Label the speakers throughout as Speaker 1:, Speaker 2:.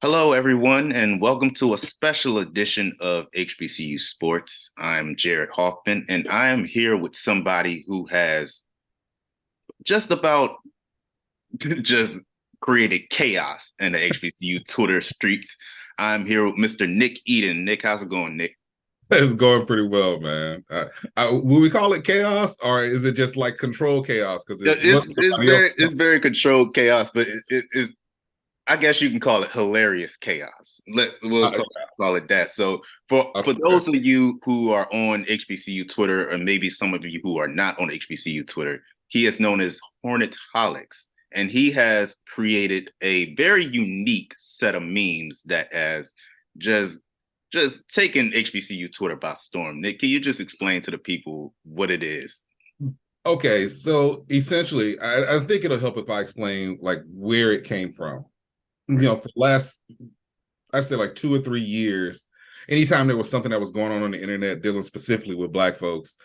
Speaker 1: Hello, everyone, and welcome to a special edition of HBCU Sports. I'm Jared Hoffman, and I am here with somebody who has just about just created chaos in the HBCU Twitter streets. I'm here with Mr. Nick Eden. Nick, how's it going, Nick?
Speaker 2: It's going pretty well, man. Will we call it chaos, or is it just like control chaos? Because
Speaker 1: Yeah,
Speaker 2: it wasn't somebody else.
Speaker 1: it's very controlled chaos, but it is, I guess you can call it hilarious chaos. We'll
Speaker 2: Uh,
Speaker 1: call it that. So for
Speaker 2: okay.
Speaker 1: those of you who are on HBCU Twitter, or maybe some of you who are not on HBCU Twitter, he is known as Hornetaholics, and he has created a very unique set of memes that has just just taken HBCU Twitter by storm. Nick, can you just explain to the people what it is?
Speaker 2: Okay, so essentially, I think it'll help if I explain like where it came from. For the last, I'd say like 2 or 3 years, anytime there was something that was going on the internet dealing specifically with Black folks,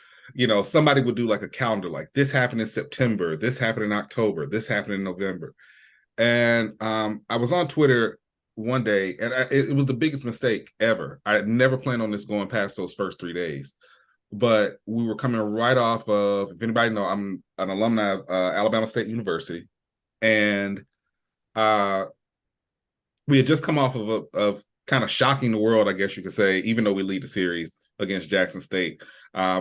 Speaker 2: somebody would do like a calendar, like this happened in September, this happened in October, this happened in November. And I was on Twitter one day, and it was the biggest mistake ever. I had never planned on this going past those first 3 days, but we were coming right off of. If anybody know, I'm an alumni of Alabama State University, and uh, we had just come off of kind of shocking the world, I guess you could say. Even though we lead the series against Jackson State,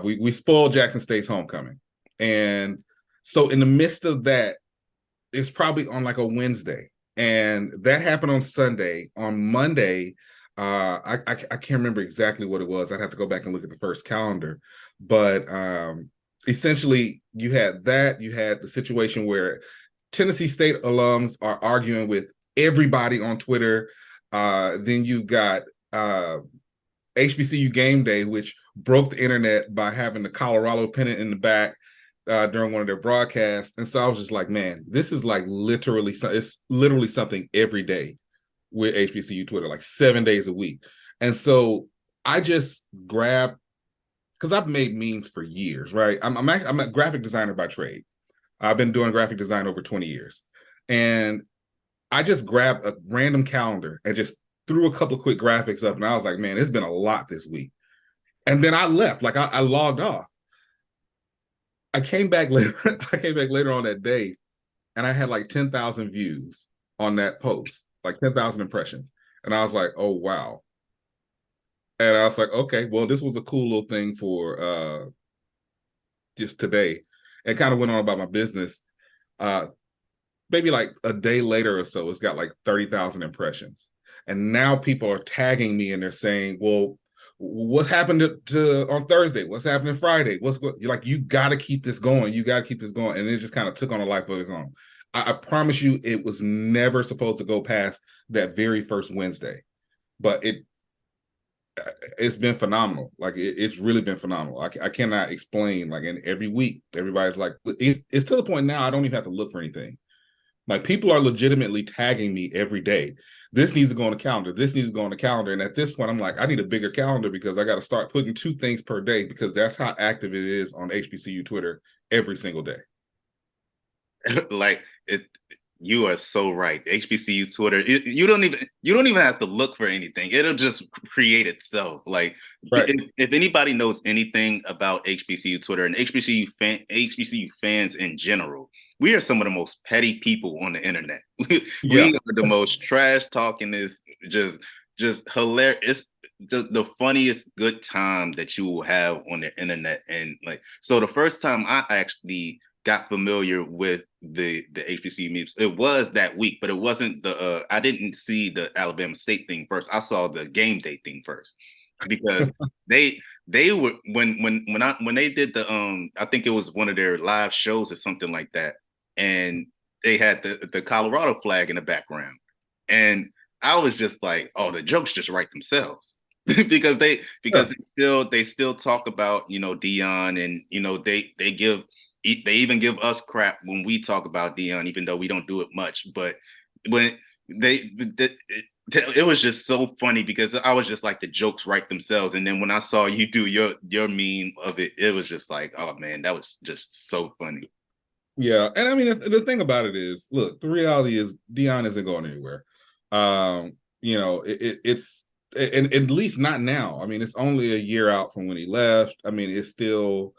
Speaker 2: we spoiled Jackson State's homecoming, and so in the midst of that, it's probably on like a Wednesday, and that happened on Sunday. On Monday, I can't remember exactly what it was. I'd have to go back and look at the first calendar, but essentially, you had that. You had the situation where Tennessee State alums are arguing with everybody on Twitter. Then you got HBCU Game Day, which broke the internet by having the Colorado pennant in the back during one of their broadcasts. And so I was just like, man, this is like it's literally something every day with HBCU Twitter, like 7 days a week. And so I just grabbed, because I've made memes for years, right? I'm a graphic designer by trade. I've been doing graphic design over 20 years. And I just grabbed a random calendar and just threw a couple of quick graphics up. And I was like, man, it's been a lot this week. And then I left, like I logged off. I came back later. I came back later on that day, and I had like 10,000 views on that post, like 10,000 impressions. And I was like, oh wow. And I was like, okay, well, this was a cool little thing for just today. And kind of went on about my business. Uh Maybe like a day later or so, it's got like 30,000 impressions. And now people are tagging me and they're saying, well, what happened to on Thursday? What's happening Friday? You're like, you got to keep this going. You got to keep this going. And it just kind of took on a life of its own. I promise you, it was never supposed to go past that very first Wednesday, but it's been phenomenal. Like it's really been phenomenal. I cannot explain. Like, and every week, everybody's like, it's to the point now I don't even have to look for anything. Like people are legitimately tagging me every day. This needs to go on the calendar. This needs to go on the calendar. And at this point, I'm like, I need a bigger calendar because I got to start putting 2 things per day because that's how active it is on HBCU Twitter every single day.
Speaker 1: Like it, you are so right. HBCU Twitter, you don't even have to look for anything. It'll just create itself. Like
Speaker 2: Right.
Speaker 1: if anybody knows anything about HBCU Twitter and HBCU fans in general, we are some of the most petty people on the internet. We
Speaker 2: Yeah.
Speaker 1: are the most trash talking is just hilarious. It's the funniest good time that you will have on the internet. And like so the first time I actually got familiar with the HBCU memes. It was that week, but it wasn't the. I didn't see the Alabama State thing first. I saw the game day thing first because they were when they did the I think it was one of their live shows or something like that, and they had the Colorado flag in the background, and I was just like, oh, the jokes just write themselves. Because
Speaker 2: Yeah.
Speaker 1: they still talk about Dion, and they even give us crap when we talk about Dion, even though we don't do it much. But when it was just so funny because I was just like the jokes write themselves, and then when I saw you do your meme of it, it was just like, oh man, that was just so funny.
Speaker 2: Yeah. And I mean, the thing about it is, look, the reality is Dion isn't going anywhere. Um, it's and at least not now. I mean, it's only a year out from when he left. I mean, it's still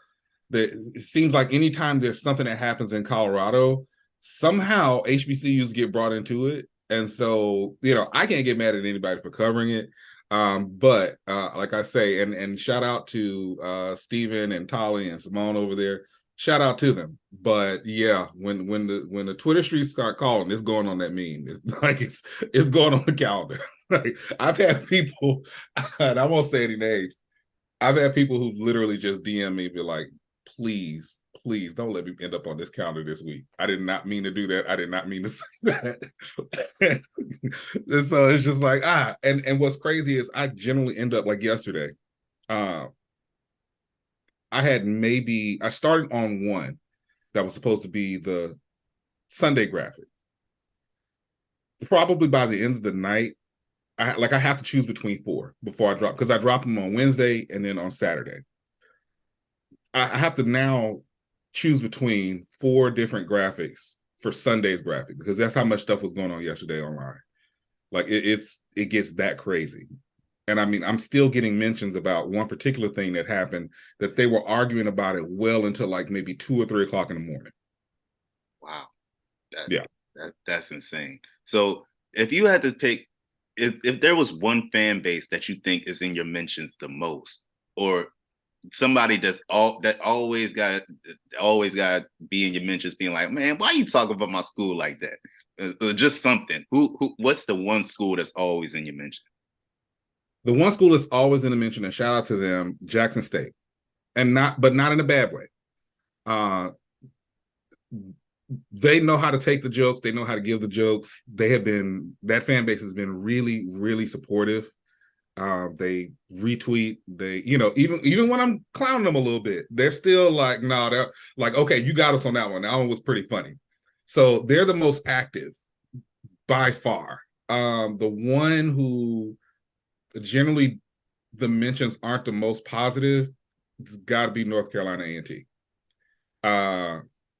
Speaker 2: it seems like anytime there's something that happens in Colorado, somehow HBCUs get brought into it. And so, I can't get mad at anybody for covering it. But like I say, and shout out to Steven and Tolly and Simone over there. Shout out to them. But yeah, when the Twitter streets start calling, it's going on that meme. It's like it's going on the calendar. Like, I've had people, and I won't say any names. I've had people who literally just DM me, be like, please, please don't let me end up on this calendar this week. I did not mean to do that. I did not mean to say that. And so it's just like, and what's crazy is I generally end up like yesterday. Uh, I started on one that was supposed to be the Sunday graphic. Probably by the end of the night, I have to choose between four before I drop, because I drop them on Wednesday and then on Saturday. I have to now choose between four different graphics for Sunday's graphic, because that's how much stuff was going on yesterday online. Like it gets that crazy. And I mean, I'm still getting mentions about one particular thing that happened that they were arguing about it well until like maybe 2 or 3 o'clock in the morning.
Speaker 1: Wow.
Speaker 2: Yeah.
Speaker 1: That's insane. So if you had to pick, if there was one fan base that you think is in your mentions the most, or somebody that always got be in your mentions, being like, man, why you talking about my school like that? Just something. What's the one school that's always in your mention?
Speaker 2: The one school that's always in the mention, and shout out to them, Jackson State, but not in a bad way. Uh, they know how to take the jokes. They know how to give the jokes. That fan base has been really, really supportive. They retweet. They, even when I'm clowning them a little bit, they're still like, no, they're like, okay, you got us on that one. That one was pretty funny. So they're the most active by far. The one who generally the mentions aren't the most positive, it's got to be North Carolina A&T.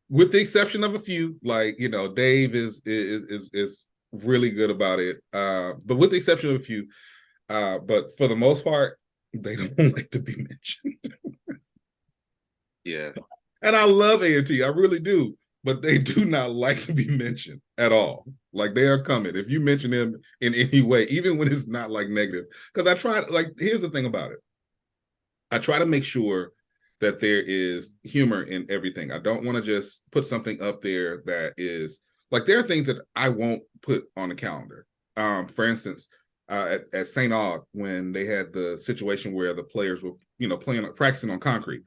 Speaker 2: With the exception of a few, like, Dave is really good about it. But with the exception of a few, but for the most part, they don't like to be mentioned.
Speaker 1: Yeah.
Speaker 2: And I love A&T, I really do, but they do not like to be mentioned at all. Like, they are coming if you mention them in any way, even when it's not like negative. Because here's the thing about it. I try to make sure that there is humor in everything. I don't want to just put something up there that is like, there are things that I won't put on the calendar. For instance, at St. Aug, when they had the situation where the players were, practicing on concrete.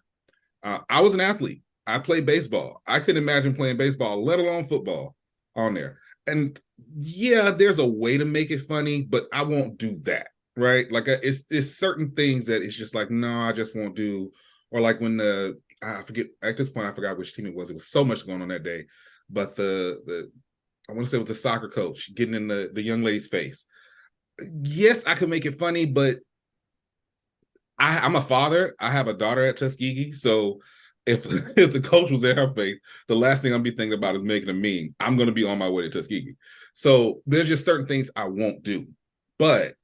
Speaker 2: I was an athlete. I played baseball. I couldn't imagine playing baseball, let alone football, on there. And yeah, there's a way to make it funny, but I won't do that. Right? Like, it's certain things that it's just like, no, I just won't do. Or like when I forget, at this point I forgot which team it was. It was so much going on that day, but the I want to say it was the soccer coach getting in the young lady's face. Yes, I could make it funny, but I'm a father. I have a daughter at Tuskegee, so if if the coach was in her face, the last thing I'm be thinking about is making a meme. I'm going to be on my way to Tuskegee. So there's just certain things I won't do, but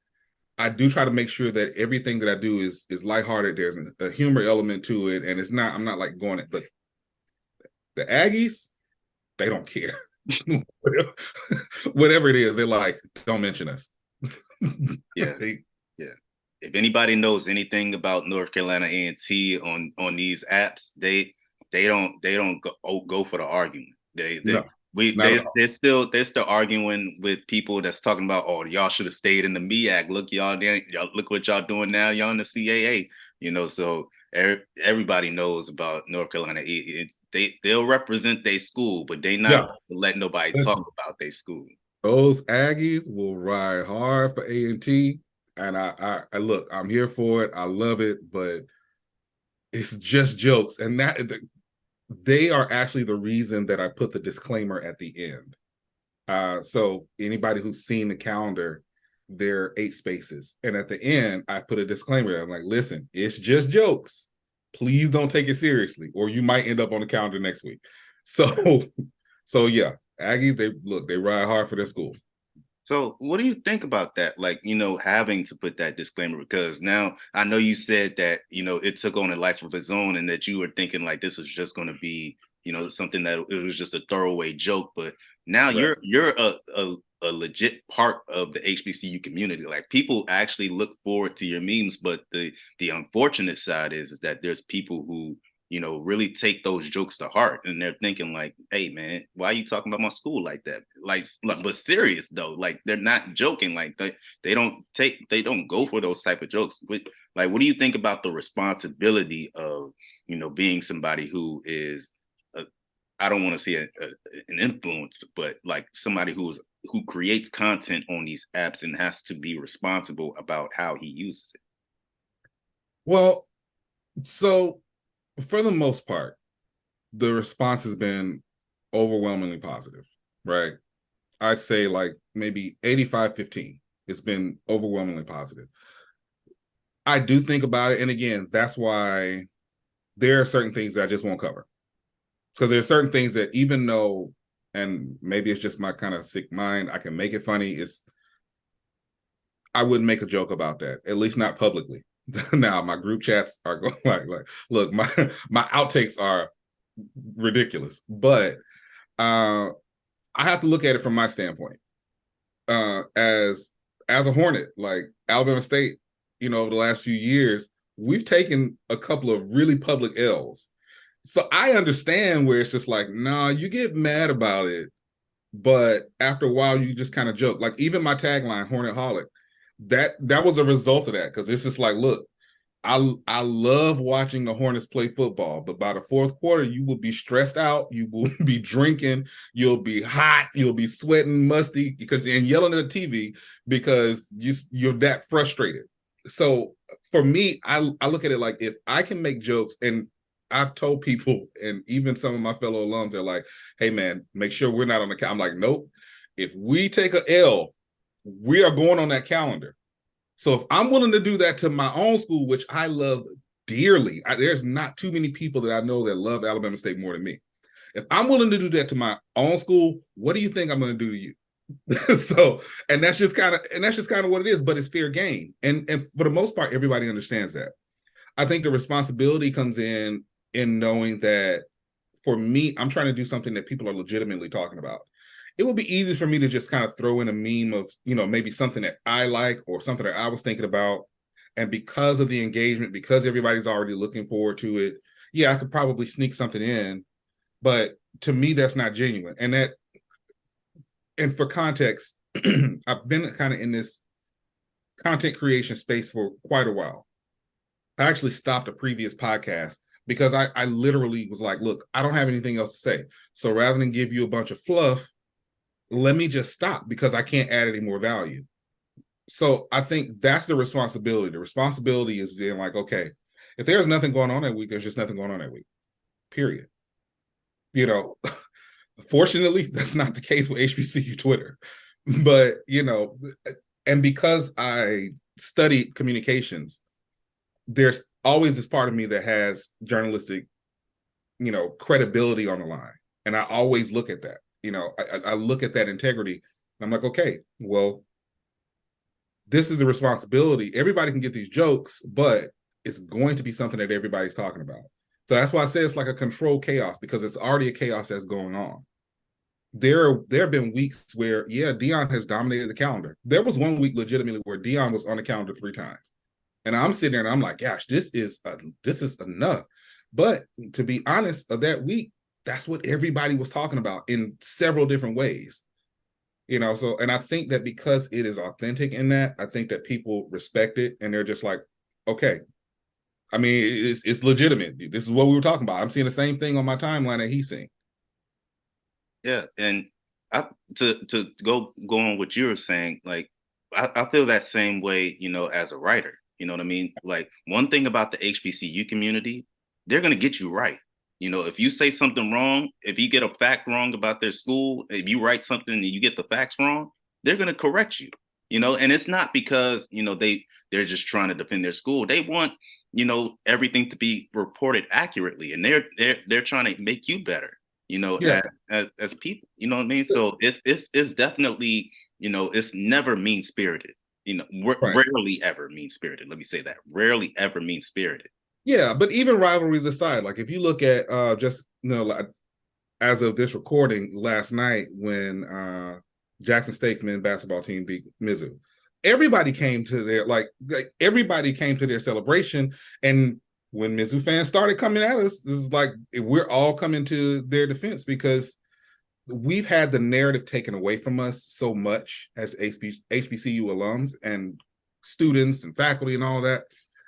Speaker 2: I do try to make sure that everything that I do is lighthearted. There's a humor element to it, and I'm not like going it. But the Aggies, they don't care. Whatever it is, they're like, don't mention us.
Speaker 1: Yeah. Yeah. If anybody knows anything about North Carolina A&T on these apps, they don't go for the argument.
Speaker 2: No, not at all.
Speaker 1: They're still arguing with people that's talking about, oh, y'all should have stayed in the MEAC. Look, y'all look what y'all doing now. Y'all in the CAA. So everybody knows about North Carolina. They'll represent their school, but they not
Speaker 2: Yeah,
Speaker 1: let nobody
Speaker 2: listen,
Speaker 1: talk about their school.
Speaker 2: those Aggies will ride hard for A&T, and I look, I'm here for it. I love it, but it's just jokes, and that they are actually the reason that I put the disclaimer at the end. So anybody who's seen the calendar, there are 8 spaces, and at the end, I put a disclaimer. I'm like, listen, it's just jokes. Please don't take it seriously, or you might end up on the calendar next week. So, so yeah, Aggies, they ride hard for their school.
Speaker 1: So, what do you think about that? Like, having to put that disclaimer because now I know you said that, it took on a life of its own and that you were thinking like this is just going to be, something that it was just a throwaway joke. But now
Speaker 2: Right.
Speaker 1: you're a legit part of the HBCU community. Like people actually look forward to your memes, but the unfortunate side is that there's people who really take those jokes to heart. And they're thinking like, hey man, why are you talking about my school like that? But serious though, like they're not joking. Like they don't go for those type of jokes. But like, what do you think about the responsibility of, being somebody who is, I don't want to say an influence, but like somebody who creates content on these apps and has to be responsible about how he uses it.
Speaker 2: Well, so for the most part, the response has been overwhelmingly positive, right? I'd say like maybe 85-15. It's been overwhelmingly positive. I do think about it. And again, that's why there are certain things that I just won't cover. Because there are certain things that even though, and maybe it's just my kind of sick mind, I can make it funny. I wouldn't make a joke about that, at least not publicly. Now my group chats are going like look, my outtakes are ridiculous, but I have to look at it from my standpoint. As a Hornet, like Alabama State, over the last few years, we've taken a couple of really public L's. So I understand where it's just like, nah, you get mad about it, but after a while, you just kind of joke. Like even my tagline, Hornet Holic, that was a result of that because it's just like, look, I love watching the Hornets play football, but by the fourth quarter, you will be stressed out. You will be drinking. You'll be hot. You'll be sweating, musty, and yelling at the TV because you're that frustrated. So for me, I look at it like if I can make jokes, and I've told people, and even some of my fellow alums are like, "Hey man, make sure we're not on the." I'm like, nope. If we take a L, we are going on that calendar. So if I'm willing to do that to my own school, which I love dearly, there's not too many people that I know that love Alabama State more than me. If I'm willing to do that to my own school, what do you think I'm going to do to you? So, and that's just kind of what it is. But it's fair game, and for the most part, everybody understands that. I think the responsibility comes in knowing that for me, I'm trying to do something that people are legitimately talking about. It would be easy for me to just kind of throw in a meme of, maybe something that I like or something that I was thinking about. And because of the engagement, because everybody's already looking forward to it, yeah, I could probably sneak something in. But to me, that's not genuine. And for context, I've been kind of in this content creation space for quite a while. I actually stopped a previous podcast because I literally was like, look, I don't have anything else to say. So rather than give you a bunch of fluff, let me just stop because I can't add any more value. So I think that's the responsibility. The responsibility is being like, okay, if there's nothing going on that week, there's just nothing going on that week. Period. You know, fortunately, that's not the case with HBCU Twitter. But, and because I studied communications, there's always this part of me that has journalistic, credibility on the line. And I always look at that. I look at that integrity and I'm like, okay, well, this is a responsibility. Everybody can get these jokes, but it's going to be something that everybody's talking about. So that's why I say it's like a controlled chaos because it's already a chaos that's going on. There have been weeks where, yeah, Dion has dominated the calendar. There was one week legitimately where Dion was on the calendar 3 times. And I'm sitting there and I'm like, gosh, this is enough. But to be honest, of that week, that's what everybody was talking about in several different ways. So and I think that because it is authentic in that, I think that people respect it and they're just like, okay. I mean, it's legitimate. This is what we were talking about. I'm seeing the same thing on my timeline that he's seeing.
Speaker 1: Yeah, and I to go on what you were saying, like I feel that same way, as a writer. You know what I mean? Like one thing about the HBCU community, they're gonna get you right. If you say something wrong, if you get a fact wrong about their school, if you write something and you get the facts wrong, they're gonna correct you. And it's not because they're just trying to defend their school. They want everything to be reported accurately, and they're trying to make you better.
Speaker 2: Yeah.
Speaker 1: As people. You know what I mean? So it's definitely It's never mean spirited.
Speaker 2: Right.
Speaker 1: Rarely ever mean spirited. Let me say that. Rarely ever mean spirited.
Speaker 2: Yeah, but even rivalries aside, like if you look at just like, as of this recording last night when Jackson State's men's basketball team beat Mizzou, everybody came to their everybody came to their celebration, and when Mizzou fans started coming at us, this is like we're all coming to their defense because we've had the narrative taken away from us so much as HBCU alums and students and faculty and all that,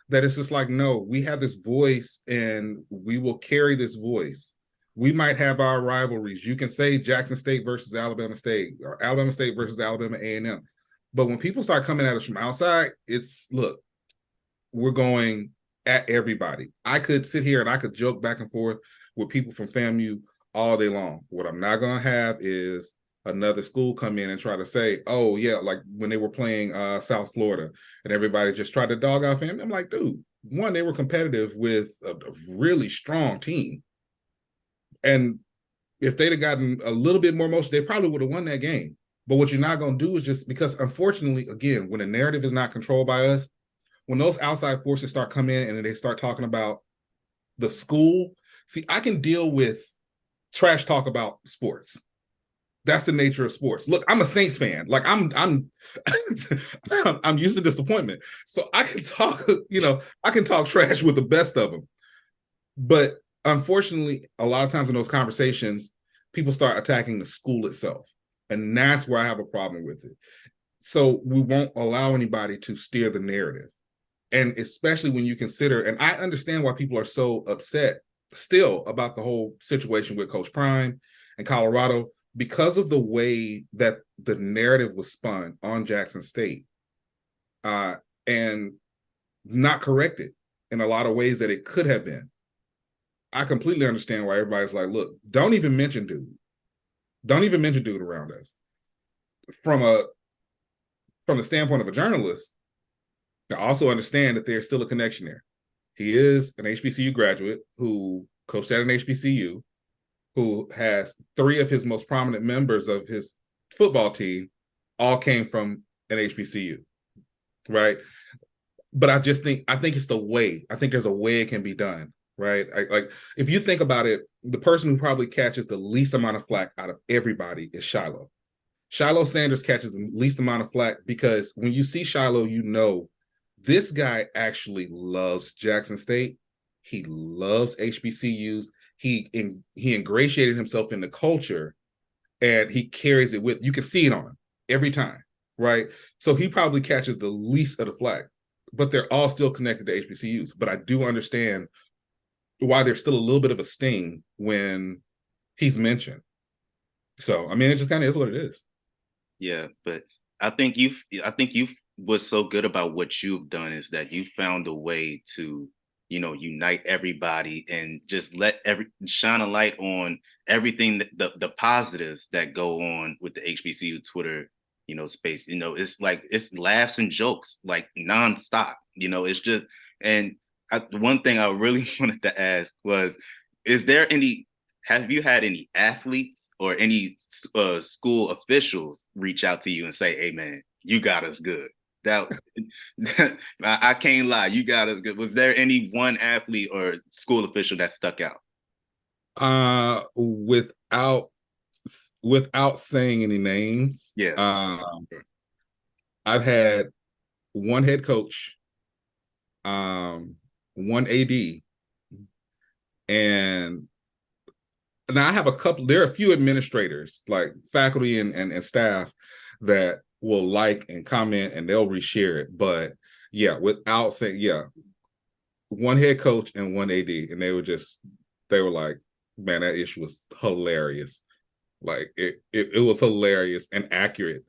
Speaker 2: that it's just like, no, we have this voice and we will carry this voice. We might have our rivalries. You can say Jackson State versus Alabama State or Alabama State versus Alabama A&M. But when people start coming at us from outside, it's, look, we're going at everybody. I could sit here and I could joke back and forth with people from FAMU all day long. What I'm not going to have is another school come in and try to say, oh, yeah, like when they were playing South Florida and everybody just tried to dog out FAMU. I'm like, dude, one, they were competitive with a really strong team. And if they'd have gotten a little bit more motion, they probably would have won that game. But what you're not going to do is just because, unfortunately, again, when the narrative is not controlled by us, when those outside forces start coming in and they start talking about the school, see, I can deal with trash talk about sports. That's the nature of sports. Look, I'm a Saints fan. Like I'm I'm used to disappointment. So I can talk, I can talk trash with the best of them. But unfortunately, a lot of times in those conversations, people start attacking the school itself. And that's where I have a problem with it. So we won't allow anybody to steer the narrative. And especially when you consider, and I understand why people are so upset still about the whole situation with Coach Prime and Colorado, because of the way that the narrative was spun on Jackson State and not corrected in a lot of ways that it could have been. I completely understand why everybody's like, look, don't even mention dude. Don't even mention dude around us. From the standpoint of a journalist, I also understand that there's still a connection there. He is an HBCU graduate who coached at an HBCU, who has 3 of his most prominent members of his football team all came from an HBCU, right? But I think it's the way. I think there's a way it can be done, right? Like if you think about it, the person who probably catches the least amount of flack out of everybody is Shiloh. Shiloh Sanders catches the least amount of flack because when you see Shiloh, you know this guy actually loves Jackson State. He loves HBCUs. He ingratiated himself in the culture and he carries it with, you can see it on him every time, right? So he probably catches the least of the flack, but they're all still connected to HBCUs. But I do understand why there's still a little bit of a sting when he's mentioned. So, I mean, it just kind of is what it is.
Speaker 1: Yeah, but I think you what's so good about what you've done is that you found a way to, unite everybody and just let shine a light on everything the positives that go on with the HBCU Twitter, space. It's like it's laughs and jokes like nonstop. It's just and one thing I really wanted to ask was, is there any have you had any athletes or any school officials reach out to you and say, "Hey, man, you got us good"? That I can't lie, you got us good. Was there any one athlete or school official that stuck out?
Speaker 2: Without saying any names,
Speaker 1: Yeah.
Speaker 2: I've had one head coach, one AD, and now I have a couple. There are a few administrators, like faculty and staff, that will like and comment and they'll reshare it. But yeah, without saying, yeah, one head coach and one AD, and they were like, man, that issue was hilarious. Like it was hilarious and accurate.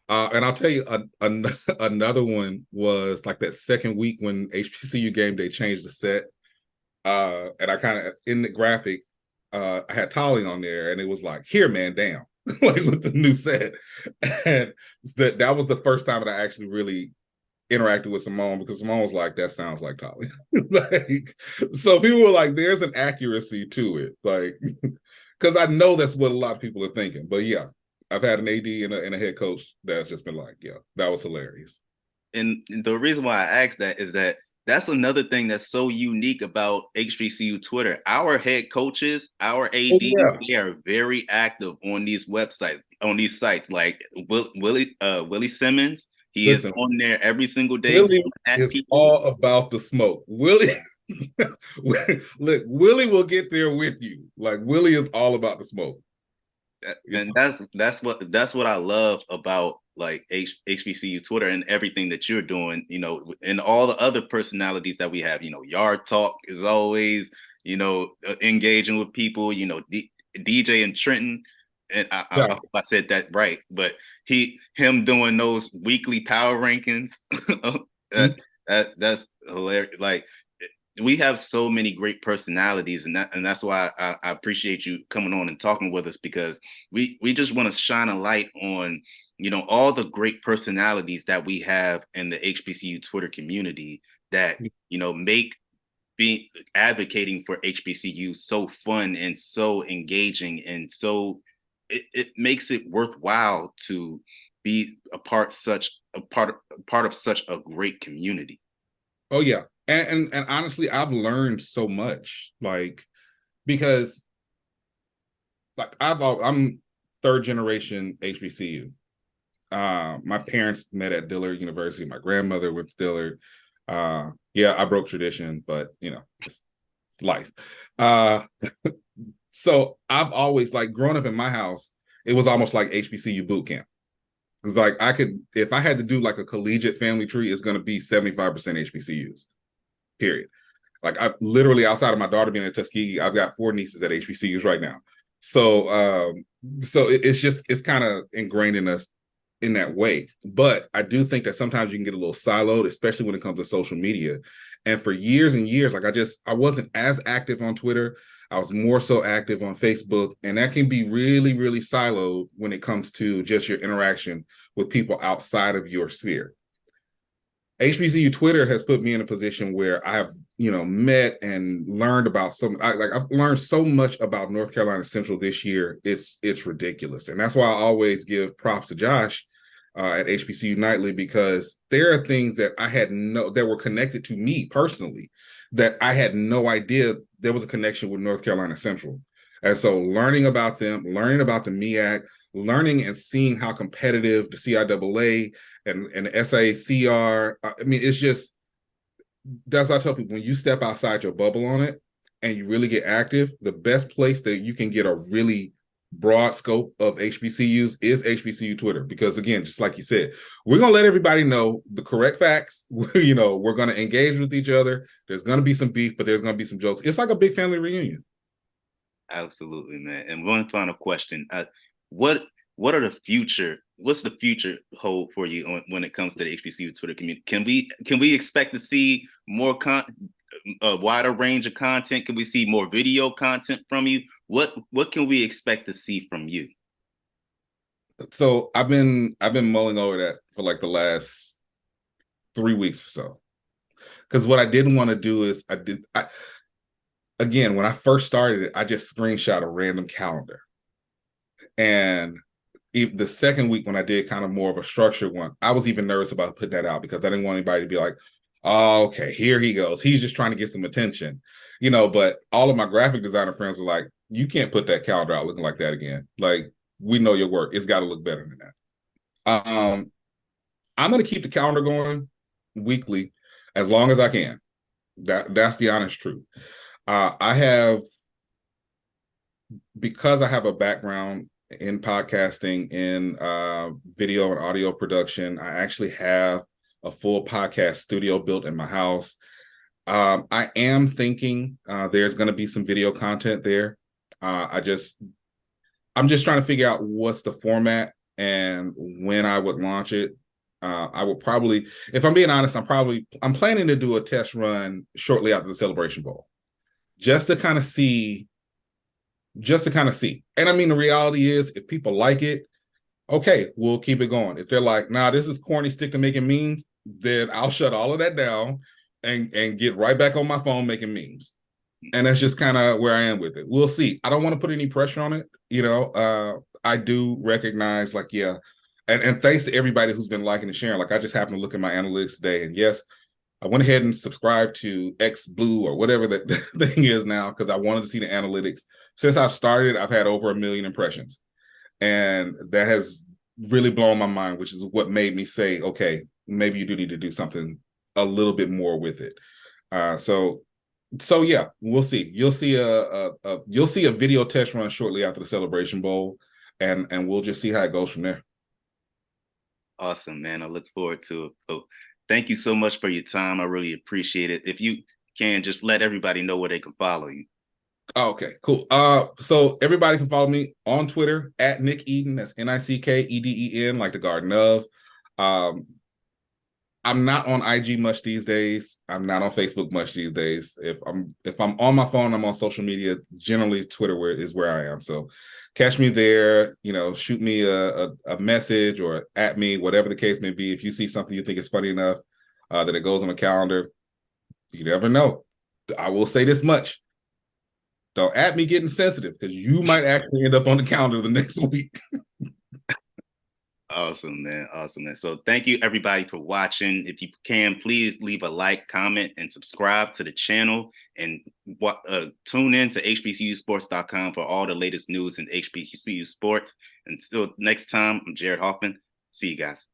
Speaker 2: And I'll tell you, another one was like that second week when HBCU game day changed the set. And I kind of in the graphic, I had Tolly on there, and it was like, "Here, man, damn!" like with the new set, and that was the first time that I actually really interacted with Simone because Simone was like, "That sounds like Tolly." like, so people were like, "There's an accuracy to it," like because I know that's what a lot of people are thinking. But yeah, I've had an AD and a head coach that's just been like, yeah, that was hilarious.
Speaker 1: And the reason why I asked that is that that's another thing that's so unique about HBCU Twitter. Our head coaches, our
Speaker 2: Oh
Speaker 1: ADs,
Speaker 2: yeah.
Speaker 1: they are very active on these websites, on these sites. Like Willie Simmons, he is
Speaker 2: Listen,
Speaker 1: on there every single day
Speaker 2: Willie
Speaker 1: going at
Speaker 2: is
Speaker 1: people.
Speaker 2: all about the smoke. Willie, look, Willie will get there with you. Like Willie is all about the smoke. You
Speaker 1: And
Speaker 2: know?
Speaker 1: that's what I love about like HBCU Twitter and everything that you're doing, and all the other personalities that we have. Yard Talk is always, engaging with people. DJ and Trenton, and I
Speaker 2: Yeah.
Speaker 1: hope I said that right, but him doing those weekly power rankings, that,
Speaker 2: Mhm.
Speaker 1: that's hilarious. Like we have so many great personalities, and that's why I appreciate you coming on and talking with us, because we just want to shine a light on all the great personalities that we have in the HBCU Twitter community that make being advocating for HBCU so fun and so engaging, and so it makes it worthwhile to be a part of such a great community.
Speaker 2: Oh yeah. And honestly, I've learned so much. Like because like I'm third generation HBCU. My parents met at Dillard University. My grandmother went to Dillard. Yeah, I broke tradition, but it's life. Uh, so I've always like growing up in my house. It was almost like HBCU boot camp. It's like I could, if I had to do like a collegiate family tree, it's going to be 75% HBCUs. Period. Like I literally outside of my daughter being at Tuskegee, I've got 4 nieces at HBCUs right now. So it's kind of ingrained in us in that way. But I do think that sometimes you can get a little siloed, especially when it comes to social media. And for years and years, like I wasn't as active on Twitter. I was more so active on Facebook, and that can be really, really siloed when it comes to just your interaction with people outside of your sphere. HBCU Twitter has put me in a position where I have, met and learned about I've learned so much about North Carolina Central this year. It's ridiculous, and that's why I always give props to Josh at HBCU Nightly, because there are things that I had that were connected to me personally that I had no idea there was a connection with North Carolina Central. And so learning about them, learning about the MEAC, learning and seeing how competitive the CIAA and the SAC are. I mean, it's just, that's what I tell people, when you step outside your bubble on it and you really get active, the best place that you can get a really broad scope of HBCUs is HBCU Twitter. Because again, just like you said, we're going to let everybody know the correct facts. We're going to engage with each other. There's going to be some beef, but there's going to be some jokes. It's like a big family reunion.
Speaker 1: Absolutely, man. And one final question: what what are the future? What's the future hold for you when it comes to the HBCU Twitter community? Can we expect to see a wider range of content? Can we see more video content from you? What can we expect to see from you?
Speaker 2: So I've been mulling over that for like the last 3 weeks or so. Because what I didn't want to do is again, when I first started it, I just screenshot a random calendar. And the second week when I did kind of more of a structured one, I was even nervous about putting that out because I didn't want anybody to be like, oh, okay, here he goes. He's just trying to get some attention. But all of my graphic designer friends were like, you can't put that calendar out looking like that again. Like, we know your work. It's got to look better than that. I'm going to keep the calendar going weekly as long as I can. That's the honest truth. I have, because I have a background in podcasting, in video and audio production, I actually have a full podcast studio built in my house. I am thinking there's going to be some video content there. I'm just trying to figure out what's the format and when I would launch it. I will probably, if I'm being honest, I'm planning to do a test run shortly after the Celebration Bowl, just to kind of see, And I mean, the reality is, if people like it, okay, we'll keep it going. If they're like, nah, this is corny, stick to making memes, then I'll shut all of that down and get right back on my phone making memes. And that's just kind of where I am with it. We'll see. I don't want to put any pressure on it. I do recognize, like, yeah, and thanks to everybody who's been liking and sharing. Like, I just happened to look at my analytics today, and yes, I went ahead and subscribed to X Blue or whatever that thing is now because I wanted to see the analytics. Since I started, I've had over 1 million impressions, and that has really blown my mind, which is what made me say, okay, maybe you do need to do something a little bit more with it. So yeah, we'll see. You'll see a video test run shortly after the Celebration Bowl, and we'll just see how it goes from there.
Speaker 1: Awesome, man. I look forward to it. So thank you so much for your time. I really appreciate it. If you can just let everybody know where they can follow you.
Speaker 2: Oh, okay, cool. So everybody can follow me on Twitter at Nick Eden. That's NICKEDEN, like the Garden of. Um, I'm not on IG much these days. I'm not on Facebook much these days. If I'm on my phone, I'm on social media. Generally, Twitter is where I am. So catch me there. Shoot me a message or at me, whatever the case may be. If you see something you think is funny enough that it goes on the calendar, you never know. I will say this much: don't at me getting sensitive because you might actually end up on the calendar the next week.
Speaker 1: Awesome, man. Awesome, man. So thank you everybody for watching. If you can, please leave a like, comment, and subscribe to the channel. And tune in to hbcusports.com for all the latest news in HBCU sports. Until next time, I'm Jared Hoffman. See you guys.